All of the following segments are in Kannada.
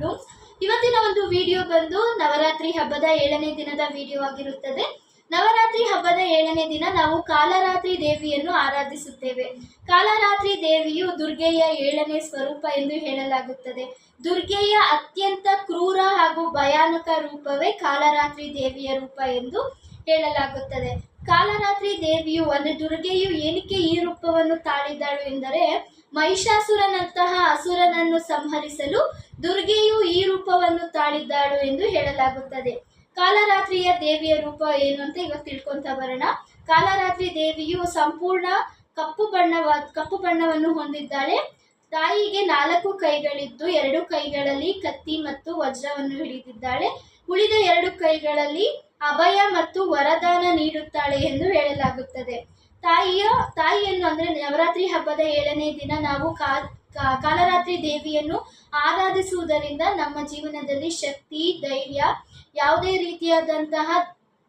ಬ್ಲೂಮ್ಸ್. ಇವತ್ತಿನ ಒಂದು ವಿಡಿಯೋ ಬಂದು ನವರಾತ್ರಿ ಹಬ್ಬದ 7ನೇ ದಿನದ ವಿಡಿಯೋ ಆಗಿರುತ್ತದೆ. ನವರಾತ್ರಿ ಹಬ್ಬದ 7ನೇ ದಿನ ನಾವು ಕಾಲರಾತ್ರಿ ದೇವಿಯನ್ನು ಆರಾಧಿಸುತ್ತೇವೆ. ಕಾಲರಾತ್ರಿ ದೇವಿಯು ದುರ್ಗೆಯ 7ನೇ ಸ್ವರೂಪ ಎಂದು ಹೇಳಲಾಗುತ್ತದೆ. ದುರ್ಗೆಯ ಅತ್ಯಂತ ಕ್ರೂರ ಹಾಗೂ ಭಯಾನಕ ರೂಪವೇ ಕಾಲರಾತ್ರಿ ದೇವಿಯ ರೂಪ ಎಂದು ಹೇಳಲಾಗುತ್ತದೆ. ಕಾಲರಾತ್ರಿ ದೇವಿಯು ಅಂದರೆ ದುರ್ಗೆಯು ಏನಕ್ಕೆ ಈ ರೂಪವನ್ನು ತಾಳಿದ್ದಾಳು ಎಂದರೆ, ಮಹಿಷಾಸುರನಂತಹ ಅಸುರನನ್ನು ಸಂಹರಿಸಲು ದುರ್ಗೆಯು ಈ ರೂಪವನ್ನು ತಾಳಿದ್ದಾಳು ಎಂದು ಹೇಳಲಾಗುತ್ತದೆ. ಕಾಲರಾತ್ರಿಯ ದೇವಿಯ ರೂಪ ಏನು ಅಂತ ಇವಾಗ ತಿಳ್ಕೊಂತ ಬರೋಣ. ಕಾಲರಾತ್ರಿ ದೇವಿಯು ಸಂಪೂರ್ಣ ಕಪ್ಪು ಬಣ್ಣವನ್ನು ಹೊಂದಿದ್ದಾಳೆ. ತಾಯಿಗೆ 4 ಕೈಗಳಿದ್ದು 2 ಕೈಗಳಲ್ಲಿ ಕತ್ತಿ ಮತ್ತು ವಜ್ರವನ್ನು ಹಿಡಿದಿದ್ದಾಳೆ. ಉಳಿದ 2 ಕೈಗಳಲ್ಲಿ ಅಭಯ ಮತ್ತು ವರದಾನ ನೀಡುತ್ತಾಳೆ ಎಂದು ಹೇಳಲಾಗುತ್ತದೆ. ತಾಯಿಯನ್ನು ಅಂದರೆ ನವರಾತ್ರಿ ಹಬ್ಬದ 7ನೇ ದಿನ ನಾವು ಕಾಲರಾತ್ರಿ ದೇವಿಯನ್ನು ಆರಾಧಿಸುವುದರಿಂದ ನಮ್ಮ ಜೀವನದಲ್ಲಿ ಶಕ್ತಿ, ಧೈರ್ಯ, ಯಾವುದೇ ರೀತಿಯಾದಂತಹ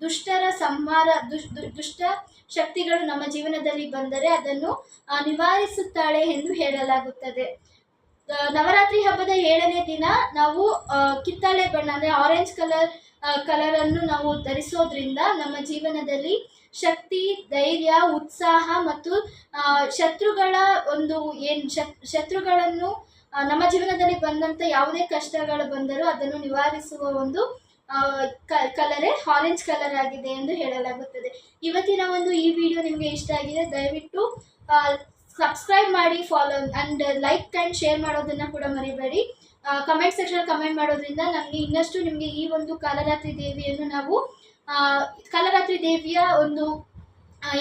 ದುಷ್ಟರ ಸಂಹಾರ ದುಷ್ಟ ಶಕ್ತಿಗಳು ನಮ್ಮ ಜೀವನದಲ್ಲಿ ಬಂದರೆ ಅದನ್ನು ನಿವಾರಿಸುತ್ತಾಳೆ ಎಂದು ಹೇಳಲಾಗುತ್ತದೆ. ನವರಾತ್ರಿ ಹಬ್ಬದ 7ನೇ ದಿನ ನಾವು ಕಿತ್ತಳೆ ಬಣ್ಣ ಅಂದರೆ ಆರೆಂಜ್ ಕಲರನ್ನು ನಾವು ಧರಿಸೋದ್ರಿಂದ ನಮ್ಮ ಜೀವನದಲ್ಲಿ ಶಕ್ತಿ, ಧೈರ್ಯ, ಉತ್ಸಾಹ ಮತ್ತು ಶತ್ರುಗಳನ್ನು ನಮ್ಮ ಜೀವನದಲ್ಲಿ ಬಂದಂಥ ಯಾವುದೇ ಕಷ್ಟಗಳು ಬಂದರೂ ಅದನ್ನು ನಿವಾರಿಸುವ ಒಂದು ಕಲರೇ ಆರೆಂಜ್ ಕಲರ್ ಆಗಿದೆ ಎಂದು ಹೇಳಲಾಗುತ್ತದೆ. ಇವತ್ತಿನ ಒಂದು ಈ ವಿಡಿಯೋ ನಿಮಗೆ ಇಷ್ಟ ಆಗಿದೆ, ದಯವಿಟ್ಟು ಸಬ್ಸ್ಕ್ರೈಬ್ ಮಾಡಿ, follow and like and share ಮಾಡೋದನ್ನು ಕೂಡ ಮರಿಬೇಡಿ. ಕಮೆಂಟ್ ಸೆಕ್ಷನ್ ಕಮೆಂಟ್ ಮಾಡೋದ್ರಿಂದ ನಮಗೆ ಇನ್ನಷ್ಟು ನಿಮಗೆ ಈ ಒಂದು ಕಾಲರಾತ್ರಿ ದೇವಿಯ ಒಂದು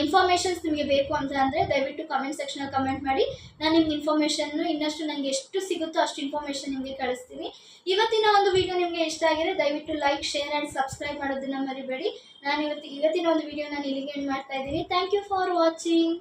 ಇನ್ಫಾರ್ಮೇಷನ್ಸ್ ನಿಮಗೆ ಬೇಕು ಅಂದರೆ ದಯವಿಟ್ಟು ಕಮೆಂಟ್ ಸೆಕ್ಷನಲ್ಲಿ ಕಮೆಂಟ್ ಮಾಡಿ. ನಾನು ನಿಮ್ಗೆ ಇನ್ಫಾರ್ಮೇಷನ್ನು ಇನ್ನಷ್ಟು ನನಗೆ ಎಷ್ಟು ಸಿಗುತ್ತೋ ಅಷ್ಟು ಇನ್ಫಾರ್ಮೇಷನ್ ನಿಮಗೆ ಕಳಿಸ್ತೀನಿ. ಇವತ್ತಿನ ಒಂದು ವಿಡಿಯೋ ನಿಮಗೆ ಇಷ್ಟ ಆಗಿದೆ, ದಯವಿಟ್ಟು ಲೈಕ್, ಶೇರ್ ಆ್ಯಂಡ್ ಸಬ್ಸ್ಕ್ರೈಬ್ ಮಾಡೋದನ್ನು ಮರಿಬೇಡಿ. ನಾನು ಇವತ್ತಿನ ಒಂದು ವಿಡಿಯೋ ನಾನು ಇಲ್ಲಿಗೆ ಎಂಡ್ ಮಾಡ್ತಾ ಇದ್ದೀನಿ. Thank you for watching.